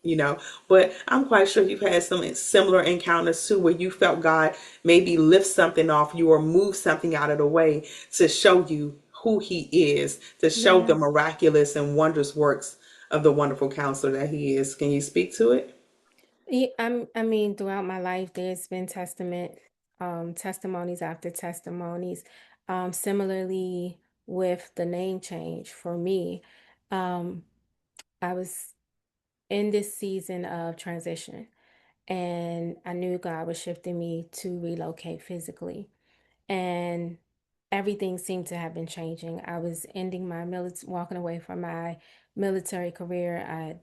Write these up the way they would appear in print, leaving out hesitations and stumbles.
you know. But I'm quite sure you've had some similar encounters too, where you felt God maybe lift something off you or move something out of the way to show you who He is, to show the Yeah. miraculous and wondrous works of the wonderful counselor that He is. Can you speak to it? I mean, throughout my life, there's been testimonies after testimonies. Similarly, with the name change for me, um, I was in this season of transition, and I knew God was shifting me to relocate physically. And everything seemed to have been changing. I was ending my walking away from my military career.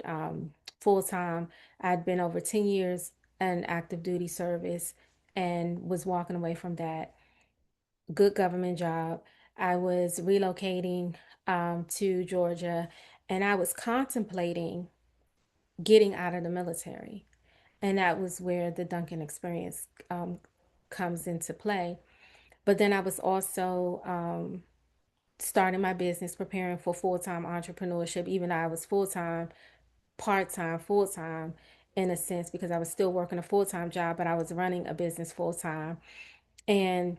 Full time. I'd been over 10 years in active duty service and was walking away from that good government job. I was relocating to Georgia, and I was contemplating getting out of the military. And that was where the Duncan experience comes into play. But then I was also starting my business, preparing for full time entrepreneurship, even though I was full time, part time, full time in a sense, because I was still working a full time job, but I was running a business full time. And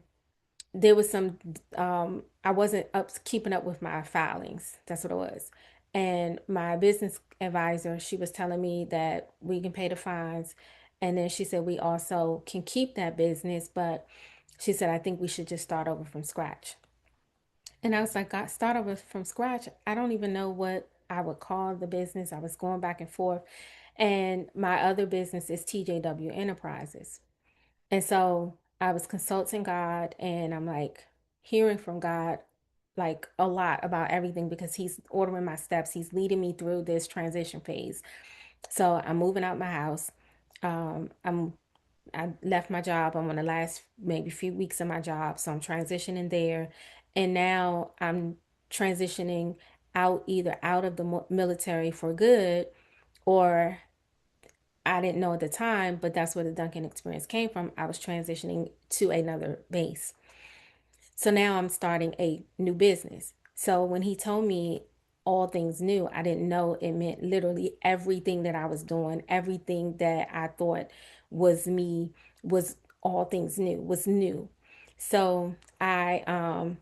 there was some, I wasn't up keeping up with my filings. That's what it was. And my business advisor, she was telling me that we can pay the fines. And then she said we also can keep that business, but she said, I think we should just start over from scratch. And I was like, God, start over from scratch. I don't even know what I would call the business. I was going back and forth. And my other business is TJW Enterprises. And so I was consulting God, and I'm like hearing from God like a lot about everything because He's ordering my steps. He's leading me through this transition phase. So I'm moving out my house. I'm I left my job. I'm on the last maybe few weeks of my job, so I'm transitioning there, and now I'm transitioning out, either out of the military for good, or I didn't know at the time, but that's where the Duncan experience came from. I was transitioning to another base. So now I'm starting a new business. So when he told me all things new, I didn't know it meant literally everything that I was doing, everything that I thought was me, was all things new, was new. So I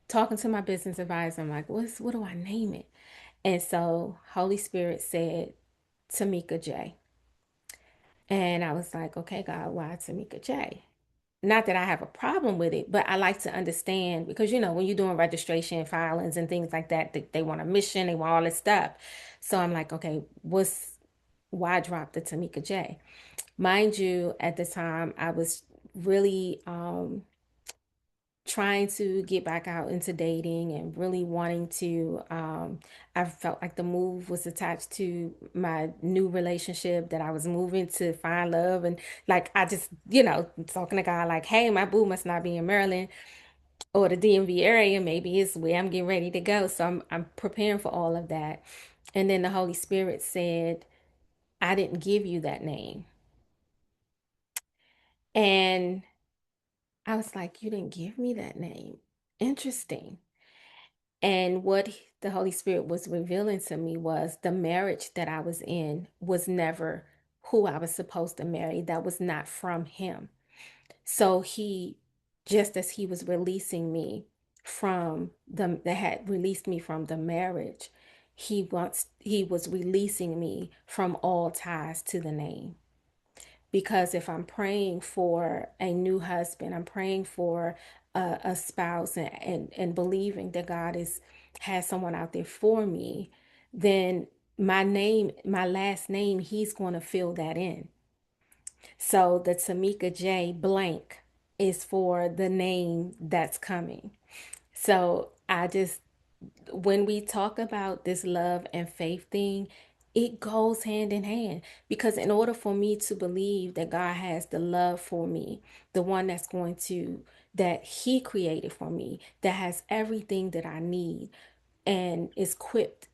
talking to my business advisor, I'm like, what do I name it? And so Holy Spirit said Tamika J. And I was like, okay, God, why Tamika J? Not that I have a problem with it, but I like to understand because when you're doing registration filings and things like that, they want a mission, they want all this stuff. So I'm like, okay, why drop the Tamika J? Mind you, at the time I was really trying to get back out into dating and really wanting to I felt like the move was attached to my new relationship, that I was moving to find love, and like I just talking to God like, hey, my boo must not be in Maryland or the DMV area, maybe it's where I'm getting ready to go. So I'm preparing for all of that. And then the Holy Spirit said, I didn't give you that name. And I was like, you didn't give me that name. Interesting. And what the Holy Spirit was revealing to me was the marriage that I was in was never who I was supposed to marry. That was not from Him. So He, just as He was releasing me from that had released me from the marriage, He was releasing me from all ties to the name. Because if I'm praying for a new husband, I'm praying for a spouse, and believing that God has someone out there for me, then my name, my last name, He's going to fill that in. So the Tamika J blank is for the name that's coming. So when we talk about this love and faith thing, it goes hand in hand, because in order for me to believe that God has the love for me, the one that He created for me, that has everything that I need and is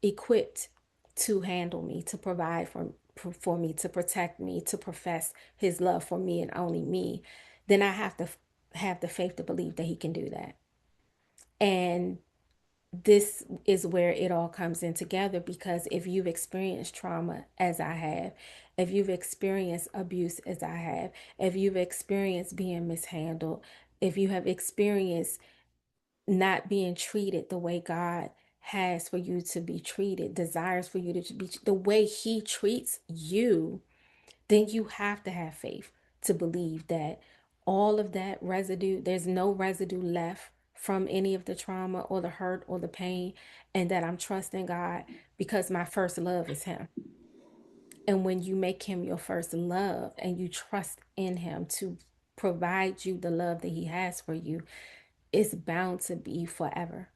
equipped to handle me, to provide for me, to protect me, to profess His love for me and only me, then I have to have the faith to believe that He can do that. And this is where it all comes in together, because if you've experienced trauma as I have, if you've experienced abuse as I have, if you've experienced being mishandled, if you have experienced not being treated the way God has for you to be treated, desires for you to be the way He treats you, then you have to have faith to believe that all of that residue, there's no residue left from any of the trauma or the hurt or the pain, and that I'm trusting God because my first love is Him. And when you make Him your first love and you trust in Him to provide you the love that He has for you, it's bound to be forever.